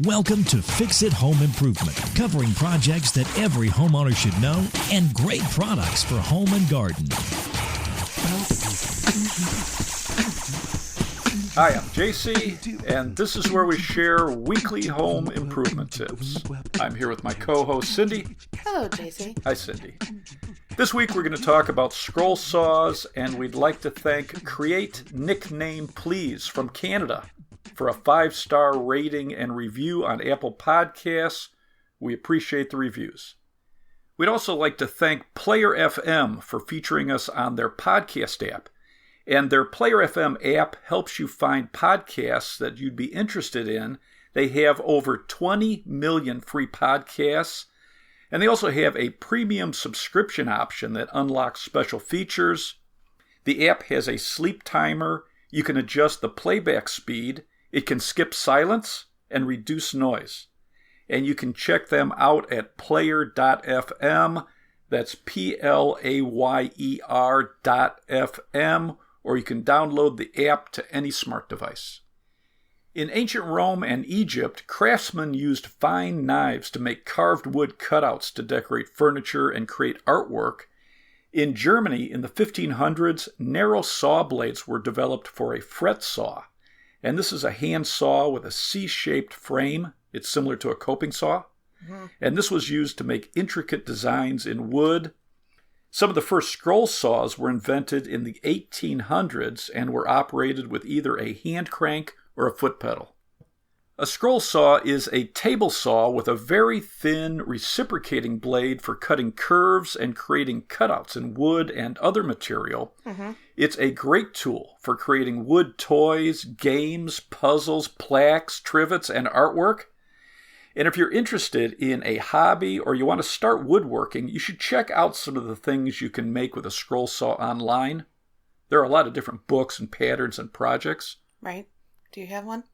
Welcome to Fix It Home Improvement, covering projects that every homeowner should know and great products for home and garden. Hi, I'm JC, and this is where we share weekly home improvement tips. I'm here with my co-host, Cindy. Hello, JC. Hi, Cindy. This week we're going to talk about scroll saws, and we'd like to thank Create Nickname Please from Canada for a 5-star rating and review on Apple Podcasts. We appreciate the reviews. We'd also like to thank Player FM for featuring us on their podcast app. And their Player FM app helps you find podcasts that you'd be interested in. They have over 20 million free podcasts. And they also have a premium subscription option that unlocks special features. The app has a sleep timer. You can adjust the playback speed. It can skip silence and reduce noise. And you can check them out at player.fm. That's player.fm. Or you can download the app to any smart device. In ancient Rome and Egypt, craftsmen used fine knives to make carved wood cutouts to decorate furniture and create artwork. In Germany, in the 1500s, narrow saw blades were developed for a fret saw. And this is a hand saw with a C-shaped frame. It's similar to a coping saw. Mm-hmm. And this was used to make intricate designs in wood. Some of the first scroll saws were invented in the 1800s and were operated with either a hand crank or a foot pedal. A scroll saw is a table saw with a very thin reciprocating blade for cutting curves and creating cutouts in wood and other material. Mm-hmm. It's a great tool for creating wood toys, games, puzzles, plaques, trivets, and artwork. And if you're interested in a hobby or you want to start woodworking, you should check out some of the things you can make with a scroll saw online. There are a lot of different books and patterns and projects. Right. Do you have one?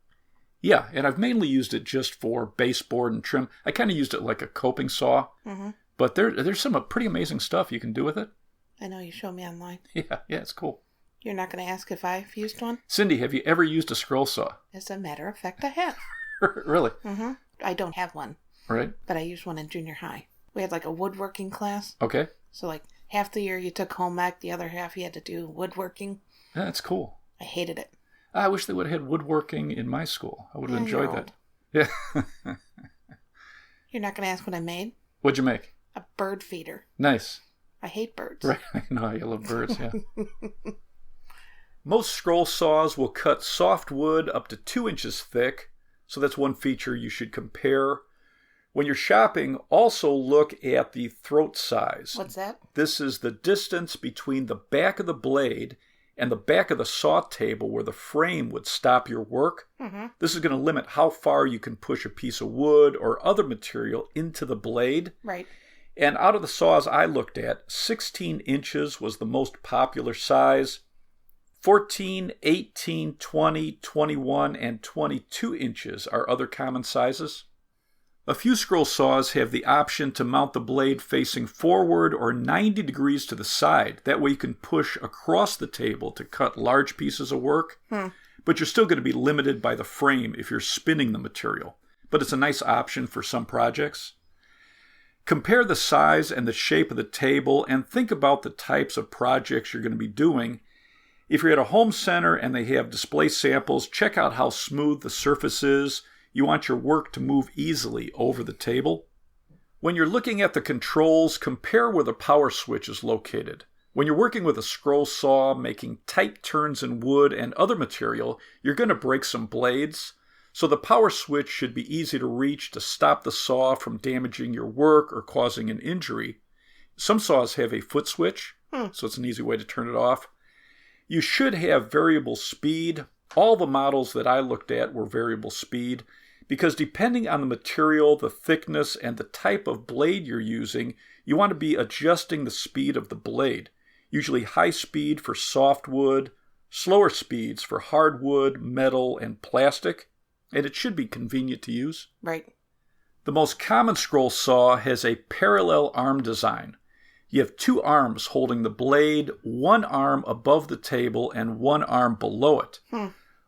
Yeah, and I've mainly used it just for baseboard and trim. I kind of used it like a coping saw, but there's some pretty amazing stuff you can do with it. I know, you showed me online. Yeah, it's cool. You're not going to ask if I've used one? Cindy, have you ever used a scroll saw? As a matter of fact, I have. Really? Mm-hmm. I don't have one. Right. But I used one in junior high. We had like a woodworking class. Okay. So like half the year you took home ec, the other half you had to do woodworking. Yeah, that's cool. I hated it. I wish they would have had woodworking in my school. I would have enjoyed that. Yeah. You're not going to ask what I made? What'd you make? A bird feeder. Nice. I hate birds. Right. I know you love birds, yeah. Most scroll saws will cut soft wood up to 2 inches thick, so that's one feature you should compare. When you're shopping, also look at the throat size. What's that? This is the distance between the back of the blade and the back of the saw table where the frame would stop your work. Mm-hmm. This is going to limit how far you can push a piece of wood or other material into the blade. Right. And out of the saws I looked at, 16 inches was the most popular size. 14, 18, 20, 21, and 22 inches are other common sizes. A few scroll saws have the option to mount the blade facing forward or 90 degrees to the side. That way you can push across the table to cut large pieces of work. But you're still going to be limited by the frame if you're spinning the material. But it's a nice option for some projects. Compare the size and the shape of the table and think about the types of projects you're going to be doing. If you're at a home center and they have display samples, check out how smooth the surface is. You want your work to move easily over the table. When you're looking at the controls, compare where the power switch is located. When you're working with a scroll saw, making tight turns in wood and other material, you're going to break some blades. So the power switch should be easy to reach to stop the saw from damaging your work or causing an injury. Some saws have a foot switch, so it's an easy way to turn it off. You should have variable speed. All the models that I looked at were variable speed because depending on the material, the thickness, and the type of blade you're using, you want to be adjusting the speed of the blade. Usually high speed for softwood, slower speeds for hardwood, metal, and plastic, and it should be convenient to use. Right. The most common scroll saw has a parallel arm design. You have 2 arms holding the blade, 1 arm above the table and 1 arm below it.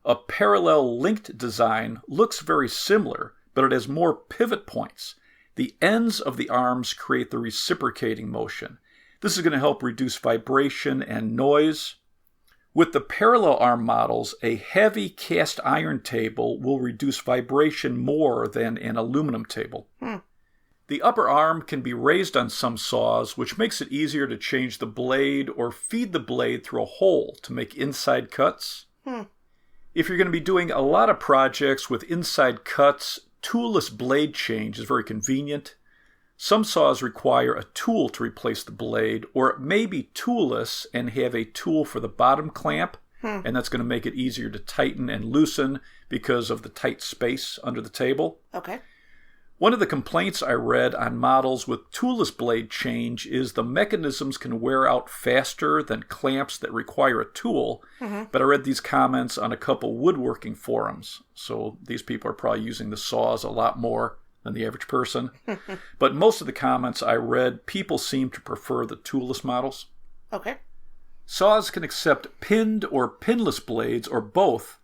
A parallel linked design looks very similar, but it has more pivot points. The ends of the arms create the reciprocating motion. This is going to help reduce vibration and noise. With the parallel arm models, a heavy cast iron table will reduce vibration more than an aluminum table. The upper arm can be raised on some saws, which makes it easier to change the blade or feed the blade through a hole to make inside cuts. If you're going to be doing a lot of projects with inside cuts, toolless blade change is very convenient. Some saws require a tool to replace the blade, or it may be toolless and have a tool for the bottom clamp, and that's going to make it easier to tighten and loosen because of the tight space under the table. Okay. One of the complaints I read on models with toolless blade change is the mechanisms can wear out faster than clamps that require a tool, but I read these comments on a couple woodworking forums, so these people are probably using the saws a lot more than the average person. But most of the comments I read, people seem to prefer the toolless models. Okay. Saws can accept pinned or pinless blades, or both.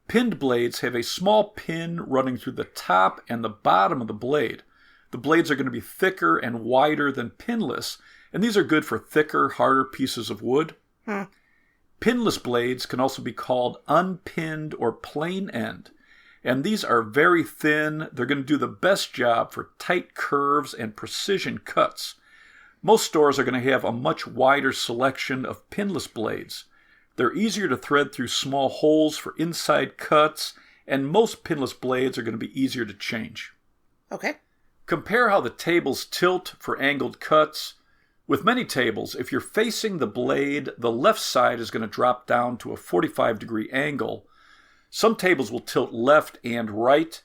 Pinned blades have a small pin running through the top and the bottom of the blade. The blades are going to be thicker and wider than pinless, and these are good for thicker, harder pieces of wood. Pinless blades can also be called unpinned or plain end, and these are very thin. They're going to do the best job for tight curves and precision cuts. Most stores are going to have a much wider selection of pinless blades. They're easier to thread through small holes for inside cuts, and most pinless blades are going to be easier to change. Okay. Compare how the tables tilt for angled cuts. With many tables, if you're facing the blade, the left side is going to drop down to a 45-degree angle. Some tables will tilt left and right.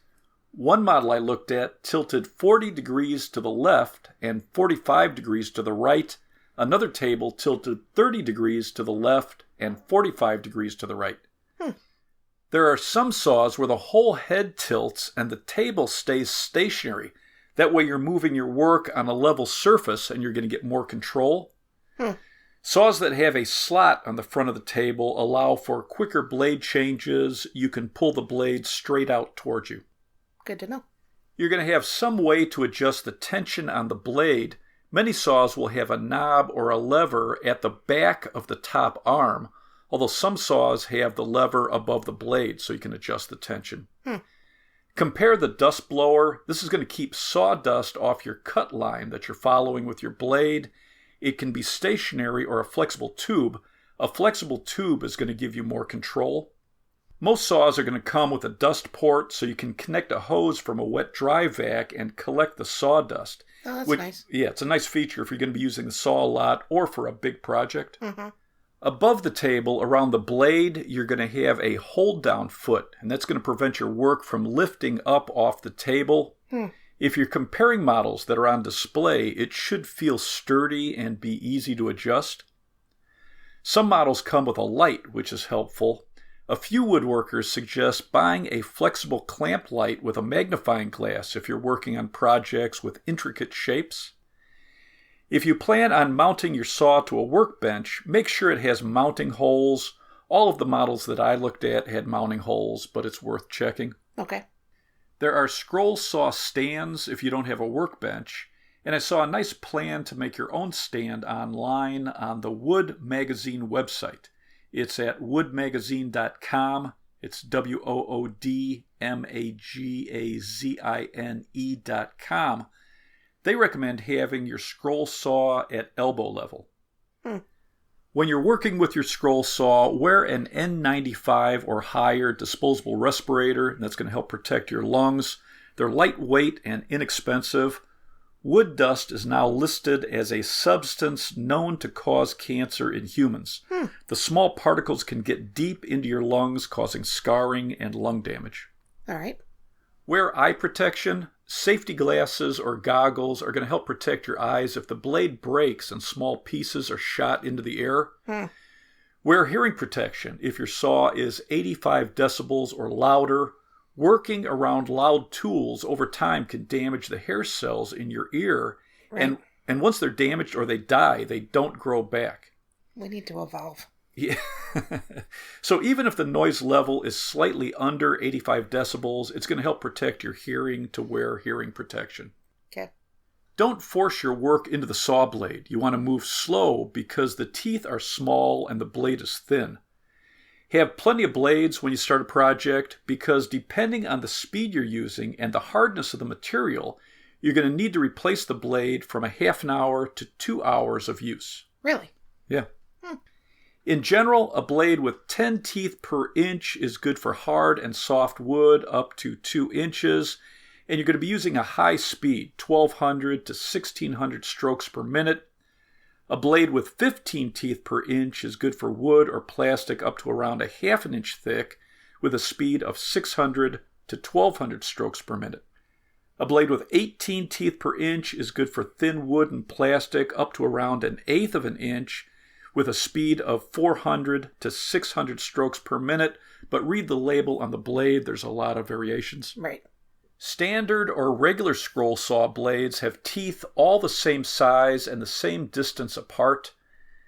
One model I looked at tilted 40 degrees to the left and 45 degrees to the right. Another table tilted 30 degrees to the left and 45 degrees to the right. There are some saws where the whole head tilts and the table stays stationary. That way you're moving your work on a level surface and you're going to get more control. Saws that have a slot on the front of the table allow for quicker blade changes. You can pull the blade straight out towards you. Good to know. You're going to have some way to adjust the tension on the blade. Many saws will have a knob or a lever at the back of the top arm, although some saws have the lever above the blade so you can adjust the tension. Compare the dust blower. This is going to keep sawdust off your cut line that you're following with your blade. It can be stationary or a flexible tube. A flexible tube is going to give you more control. Most saws are going to come with a dust port so you can connect a hose from a wet-dry vac and collect the sawdust. Oh, that's nice. Yeah, it's a nice feature if you're going to be using the saw a lot or for a big project. Above the table, around the blade, you're going to have a hold-down foot, and that's going to prevent your work from lifting up off the table. If you're comparing models that are on display, it should feel sturdy and be easy to adjust. Some models come with a light, which is helpful. A few woodworkers suggest buying a flexible clamp light with a magnifying glass if you're working on projects with intricate shapes. If you plan on mounting your saw to a workbench, make sure it has mounting holes. All of the models that I looked at had mounting holes, but it's worth checking. Okay. There are scroll saw stands if you don't have a workbench, and I saw a nice plan to make your own stand online on the Wood Magazine website. It's at woodmagazine.com. It's WOODMAGAZINE.com. They recommend having your scroll saw at elbow level. When you're working with your scroll saw, wear an N95 or higher disposable respirator, and that's going to help protect your lungs. They're lightweight and inexpensive. Wood dust is now listed as a substance known to cause cancer in humans. The small particles can get deep into your lungs, causing scarring and lung damage. All right. Wear eye protection. Safety glasses or goggles are going to help protect your eyes if the blade breaks and small pieces are shot into the air. Wear hearing protection if your saw is 85 decibels or louder. Working around loud tools over time can damage the hair cells in your ear. Right. And once they're damaged or they die, they don't grow back. We need to evolve. Yeah. So even if the noise level is slightly under 85 decibels, it's going to help protect your hearing to wear hearing protection. Okay. Don't force your work into the saw blade. You want to move slow because the teeth are small and the blade is thin. Have plenty of blades when you start a project because depending on the speed you're using and the hardness of the material, you're going to need to replace the blade from a half an hour to 2 hours of use. Really? Yeah. In general, a blade with 10 teeth per inch is good for hard and soft wood up to 2 inches, and you're going to be using a high speed, 1,200 to 1,600 strokes per minute. A blade with 15 teeth per inch is good for wood or plastic up to around a half an inch thick with a speed of 600 to 1,200 strokes per minute. A blade with 18 teeth per inch is good for thin wood and plastic up to around an eighth of an inch with a speed of 400 to 600 strokes per minute, but read the label on the blade. There's a lot of variations. Right. Standard or regular scroll saw blades have teeth all the same size and the same distance apart.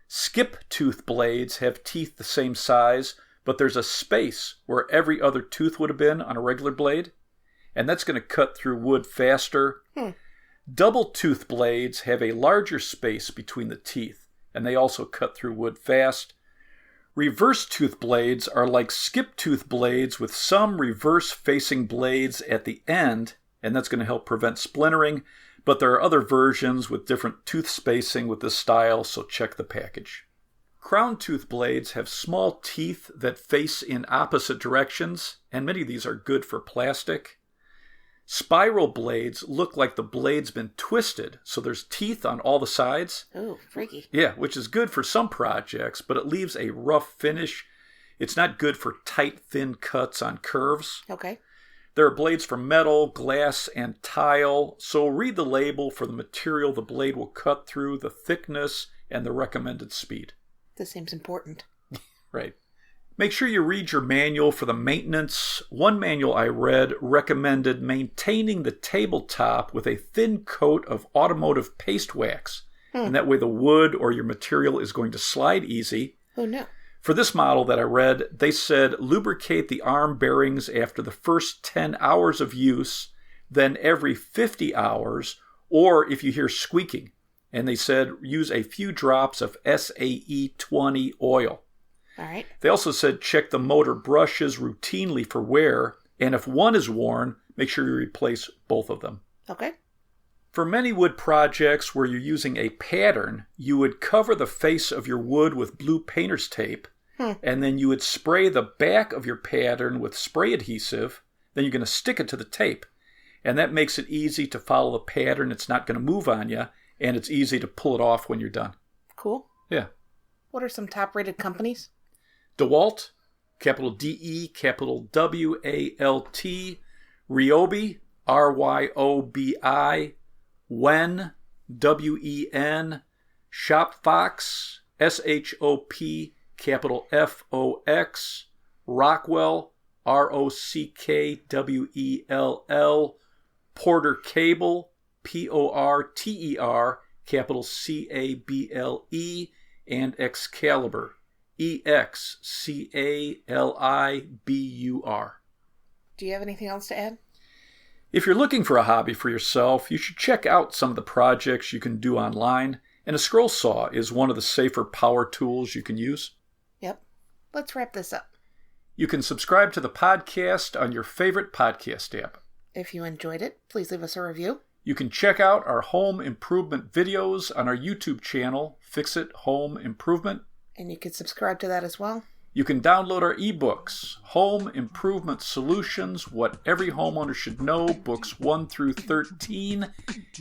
Skip tooth blades have teeth the same size, but there's a space where every other tooth would have been on a regular blade, and that's going to cut through wood faster. Double tooth blades have a larger space between the teeth, and they also cut through wood fast. Reverse tooth blades are like skip tooth blades with some reverse facing blades at the end, and that's going to help prevent splintering, but there are other versions with different tooth spacing with this style, so check the package. Crown tooth blades have small teeth that face in opposite directions, and many of these are good for plastic. Spiral blades look like the blade's been twisted, so there's teeth on all the sides. Ooh, freaky. Yeah, which is good for some projects, but it leaves a rough finish. It's not good for tight, thin cuts on curves. Okay. There are blades for metal, glass, and tile, so read the label for the material the blade will cut through, the thickness, and the recommended speed. This seems important. Right. Make sure you read your manual for the maintenance. One manual I read recommended maintaining the tabletop with a thin coat of automotive paste wax. And that way the wood or your material is going to slide easy. Oh, no. For this model that I read, they said lubricate the arm bearings after the first 10 hours of use, then every 50 hours, or if you hear squeaking. And they said use a few drops of SAE20 oil. All right. They also said check the motor brushes routinely for wear, and if one is worn, make sure you replace both of them. Okay. For many wood projects where you're using a pattern, you would cover the face of your wood with blue painter's tape, and then you would spray the back of your pattern with spray adhesive. Then you're going to stick it to the tape, and that makes it easy to follow the pattern. It's not going to move on you, and it's easy to pull it off when you're done. Cool. Yeah. What are some top-rated companies? DeWalt, capital D-E, capital W-A-L-T, Ryobi, R-Y-O-B-I, Wen, W-E-N, Shopfox, S-H-O-P, capital F-O-X, Rockwell, R-O-C-K-W-E-L-L, Porter Cable, P-O-R-T-E-R, capital C-A-B-L-E, and Excalibur, E-X-C-A-L-I-B-U-R. Do you have anything else to add? If you're looking for a hobby for yourself, you should check out some of the projects you can do online, and a scroll saw is one of the safer power tools you can use. Yep. Let's wrap this up. You can subscribe to the podcast on your favorite podcast app. If you enjoyed it, please leave us a review. You can check out our home improvement videos on our YouTube channel, Fix It Home Improvement. And you can subscribe to that as well. You can download our ebooks, Home Improvement Solutions, What Every Homeowner Should Know, books 1 through 13,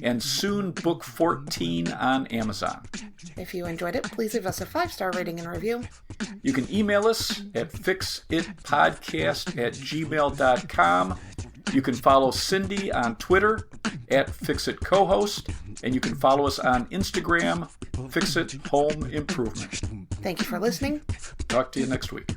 and soon book 14 on Amazon. If you enjoyed it, please leave us a 5-star rating and review. You can email us at fixitpodcast@gmail.com. You can follow Cindy on Twitter at FixItCohost, and you can follow us on Instagram, Fix It Home Improvement. Thank you for listening. Talk to you next week.